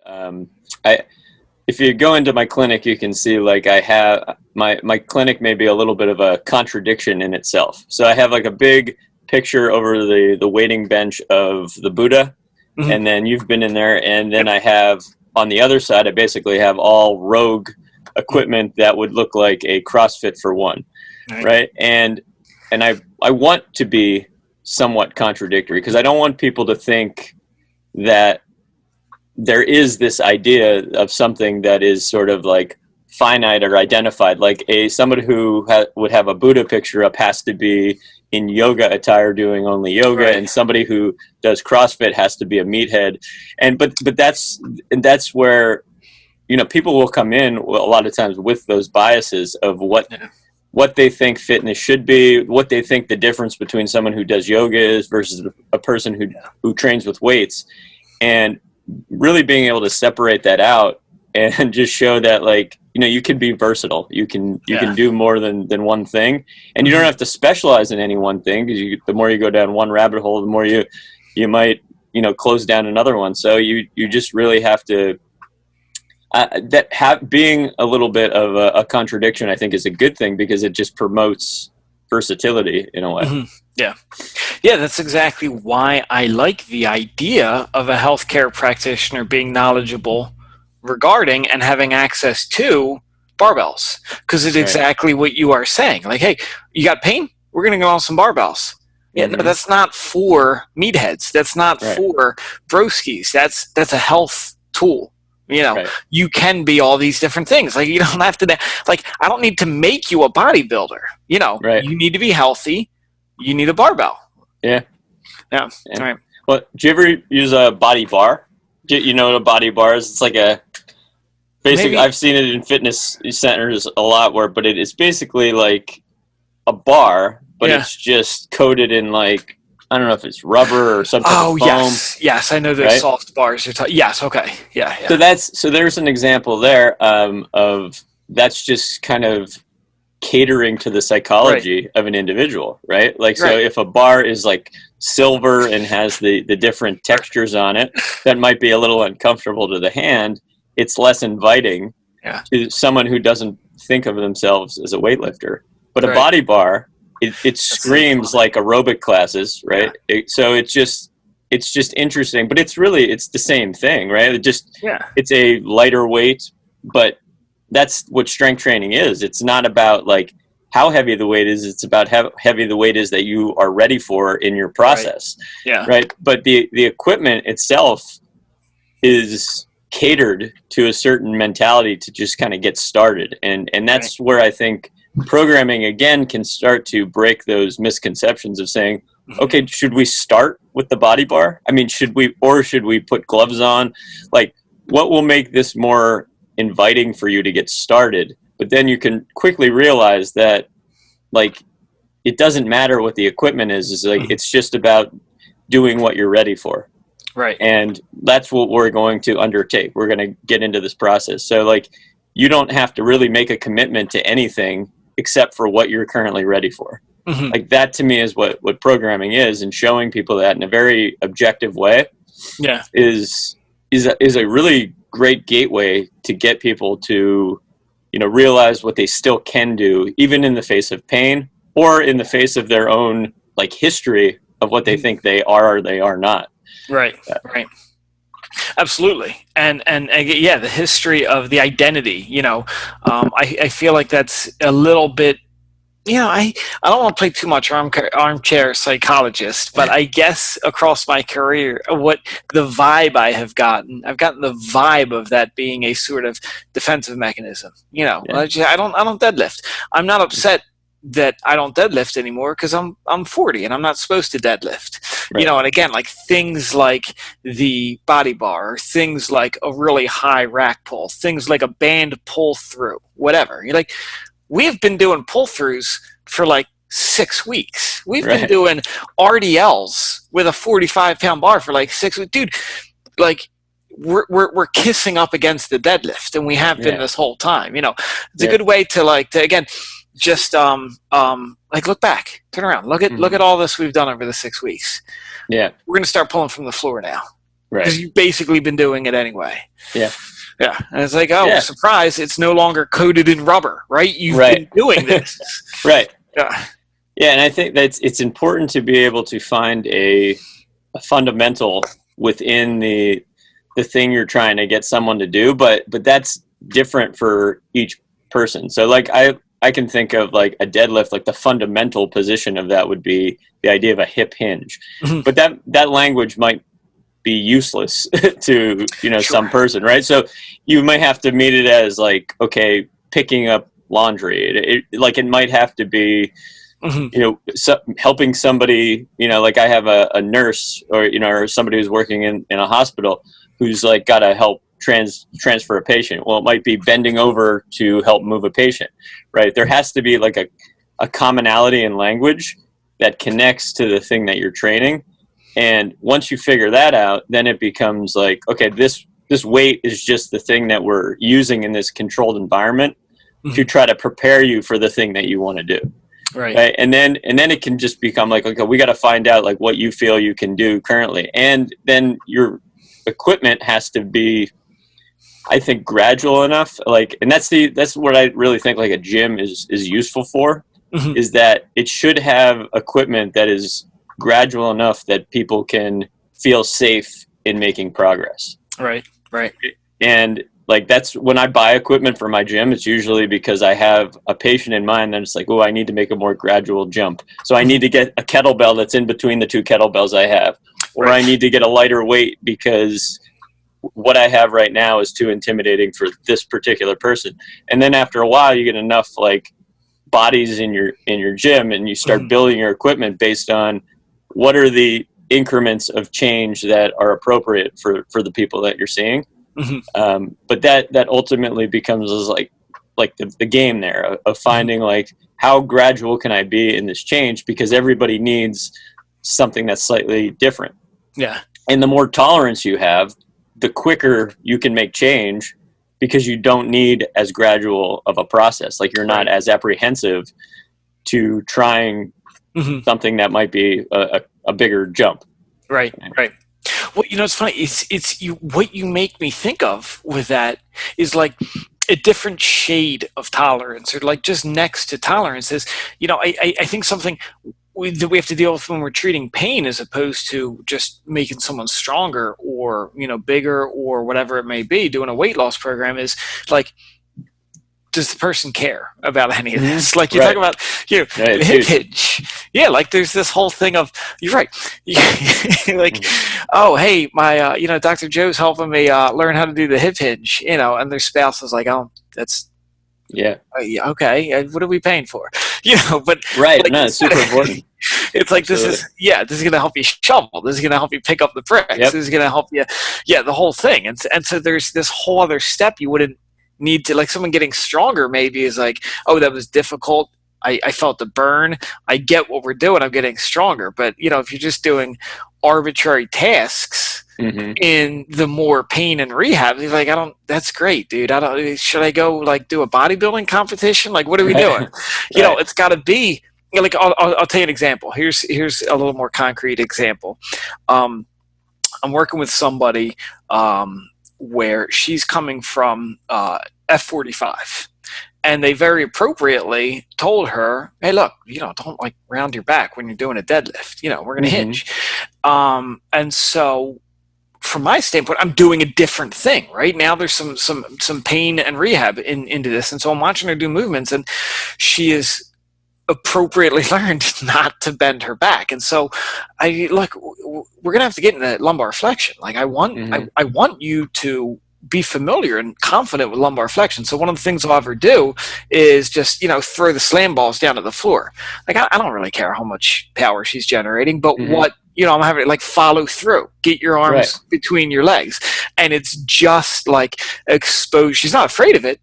I if you go into my clinic, you can see like I have my clinic may be a little bit of a contradiction in itself. So I have like a big picture over the waiting bench of the Buddha, and then you've been in there, and then I have on the other side, I basically have all rogue equipment that would look like a CrossFit for one, right? And I want to be somewhat contradictory because I don't want people to think that there is this idea of something that is sort of like finite or identified, like somebody who would have a Buddha picture up has to be in yoga attire doing only yoga, and somebody who does CrossFit has to be a meathead. And but that's where, you know, people will come in a lot of times with those biases of what they think fitness should be, what they think the difference between someone who does yoga is versus a person who trains with weights, and really being able to separate that out and just show that, like, you know, you can be versatile. You can do more than one thing, and you don't have to specialize in any one thing, because the more you go down one rabbit hole, the more you might, you know, close down another one. So you just really have to being a little bit of a contradiction, I think, is a good thing, because it just promotes versatility in a way. Yeah, that's exactly why I like the idea of a healthcare practitioner being knowledgeable regarding and having access to barbells, because it's exactly what you are saying. Like, hey, you got pain? We're going to go on some barbells. Yeah, no, that's not for meatheads. That's not for broskies. That's a health tool. You know, you can be all these different things. Like, you don't have to, like, I don't need to make you a bodybuilder. You know, you need to be healthy. You need a barbell. Yeah. All right. Well, do you ever use a body bar? You know what a body bar is? It's like basically, I've seen it in fitness centers a lot, but it's basically like a bar, but it's just coated in, like, I don't know if it's rubber or something. Oh, foam. Yes, I know those soft bars you're talking. Yes, okay, yeah. So there's an example there of that's just kind of catering to the psychology of an individual, right? Like, so if a bar is like silver and has the different textures on it, that might be a little uncomfortable to the hand. It's less inviting to someone who doesn't think of themselves as a weightlifter. But a body bar, it screams like aerobic classes, right? So it's just interesting, but it's the same thing, right? It's a lighter weight, but that's what strength training is. It's not about like how heavy the weight is. It's about how heavy the weight is that you are ready for in your process. Right. But the equipment itself is catered to a certain mentality to just kind of get started. And that's where I think programming, again, can start to break those misconceptions of saying, okay, should we start with the body bar? I mean, should we put gloves on? Like, what will make this more inviting for you to get started? But then you can quickly realize that, like, it doesn't matter what the equipment is. It's like, it's just about doing what you're ready for. Right. And that's what we're going to undertake. We're going to get into this process. So, like, you don't have to really make a commitment to anything except for what you're currently ready for. Like, that to me is what programming is, and showing people that in a very objective way is a really great gateway to get people to, you know, realize what they still can do, even in the face of pain or in the face of their own, like, history of what they think they are or they are not. Right. Absolutely. And yeah, the history of the identity, you know, I feel like that's a little bit, you know, I don't want to play too much armchair psychologist, but I guess across my career, what the vibe I've gotten the vibe of that being a sort of defensive mechanism. You know, I don't deadlift. I'm not upset that I don't deadlift anymore, because I'm 40 and I'm not supposed to deadlift. You know, and again, like, things like the body bar, or things like a really high rack pull, things like a band pull through, whatever. You're like, we've been doing pull-throughs for like 6 weeks. We've been doing RDLs with a 45-pound bar for like 6 weeks. Dude, like, we're kissing up against the deadlift, and we have been this whole time. You know, it's a good way to again, just like, look back, turn around, look at all this we've done over the 6 weeks. Yeah, we're gonna start pulling from the floor now. Right. because you've basically been doing it anyway. Yeah. Yeah, and it's like, oh, Yeah. surprise! It's no longer coated in rubber, right? You've Right. been doing this. Right. Yeah. Yeah, and I think that it's important to be able to find a fundamental within the thing you're trying to get someone to do, but that's different for each person. So like I can think of like a deadlift, like the fundamental position of that would be the idea of a hip hinge. Mhm. But that language might be useless to, Sure. some person, right? So you might have to meet it as like, okay, picking up laundry. Like it might have to be, helping somebody, like I have a nurse or somebody who's working in a hospital who's like got to help transfer a patient. Well, it might be bending over to help move a patient, right? There has to be like a commonality in language that connects to the thing that you're training. And once you figure that out, then it becomes like, okay, this weight is just the thing that we're using in this controlled environment to try to prepare you for the thing that you want to do. Right. And then it can just become like, okay, we got to find out like what you feel you can do currently. And then your equipment has to be, I think, gradual enough. Like, and that's what I really think like a gym is useful for, is that it should have equipment that is gradual enough that people can feel safe in making progress. Right. And like that's when I buy equipment for my gym, it's usually because I have a patient in mind that it's like, oh, I need to make a more gradual jump. So I need to get a kettlebell that's in between the two kettlebells I have, or I need to get a lighter weight because what I have right now is too intimidating for this particular person. And then after a while, you get enough like bodies in your gym, and you start building your equipment based on what are the increments of change that are appropriate for the people that you're seeing. But that ultimately becomes like the game there of finding like how gradual can I be in this change, because everybody needs something that's slightly different. Yeah. And the more tolerance you have, the quicker you can make change, because you don't need as gradual of a process. Like you're not as apprehensive to trying something that might be a bigger jump. Right. Well, it's funny. It's you. What you make me think of with that is like a different shade of tolerance, or like just next to tolerance is, I think something that we have to deal with when we're treating pain, as opposed to just making someone stronger or bigger or whatever it may be, doing a weight loss program, is like, does the person care about any of this? Like you talk about, hip hinge. Yeah, like there's this whole thing of, you're right. Like, oh, hey, my, Dr. Joe's helping me learn how to do the hip hinge, and their spouse is like, oh, that's, okay, what are we paying for? But like, no, it's super important. It's like, this is going to help you shovel. This is going to help you pick up the bricks. This is going to help you, the whole thing. And so there's this whole other step you wouldn't need to, like someone getting stronger maybe is like, oh, that was difficult. I felt the burn. I get what we're doing. I'm getting stronger. But, if you're just doing arbitrary tasks in the more pain and rehab, you're like, that's great, dude. Should I go like do a bodybuilding competition? Like, what are we doing? It's got to be like, I'll tell you an example. Here's a little more concrete example. I'm working with somebody, where she's coming from F45, and they very appropriately told her, hey, look, don't like round your back when you're doing a deadlift, we're going to hinge. And so from my standpoint, I'm doing a different thing right now. There's some pain and rehab into this. And so I'm watching her do movements, and she is appropriately learned not to bend her back. And so we're gonna have to get into lumbar flexion. Like I want you to be familiar and confident with lumbar flexion. So one of the things I'll ever do is just throw the slam balls down to the floor. Like I don't really care how much power she's generating, but what I'm having like follow through, get your arms between your legs, and it's just like exposed. She's not afraid of it.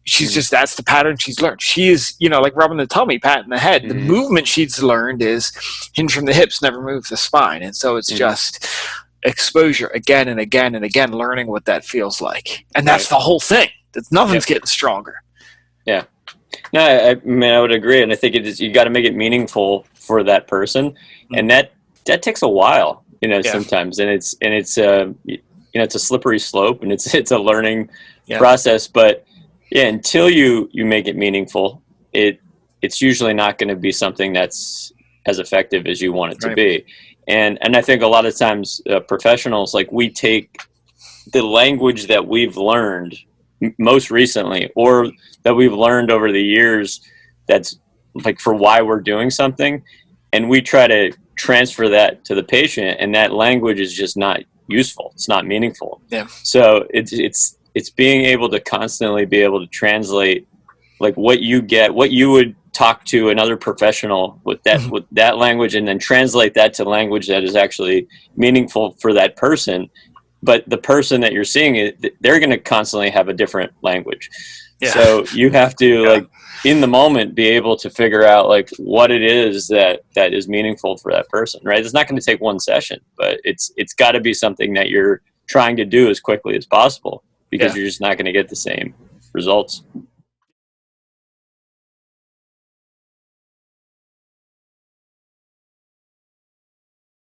She's just, that's the pattern she's learned. She is, like rubbing the tummy, patting the head. The movement she's learned is hinge from the hips, never move the spine. And so it's just exposure again and again and again, learning what that feels like. And that's the whole thing. Nothing's getting stronger. Yeah. No, I mean, I would agree. And I think you got to make it meaningful for that person. And that takes a while, sometimes. And it's it's a slippery slope, and it's a learning Yeah. process. But yeah, until you make it meaningful, it's usually not going to be something that's as effective as you want it to Right. be. And I think a lot of times professionals, like, we take the language that we've learned most recently, or that we've learned over the years, that's like for why we're doing something, and we try to transfer that to the patient, and that language is just not useful. It's not meaningful. Yeah. So it's being able to constantly be able to translate, like, what you would talk to another professional with that language, and then translate that to language that is actually meaningful for that person. But the person that you're seeing, they're going to constantly have a different language. Yeah. So you have to, like, in the moment, be able to figure out, like, what it is that is meaningful for that person, right? It's not going to take one session, but it's got to be something that you're trying to do as quickly as possible, because you're just not going to get the same results.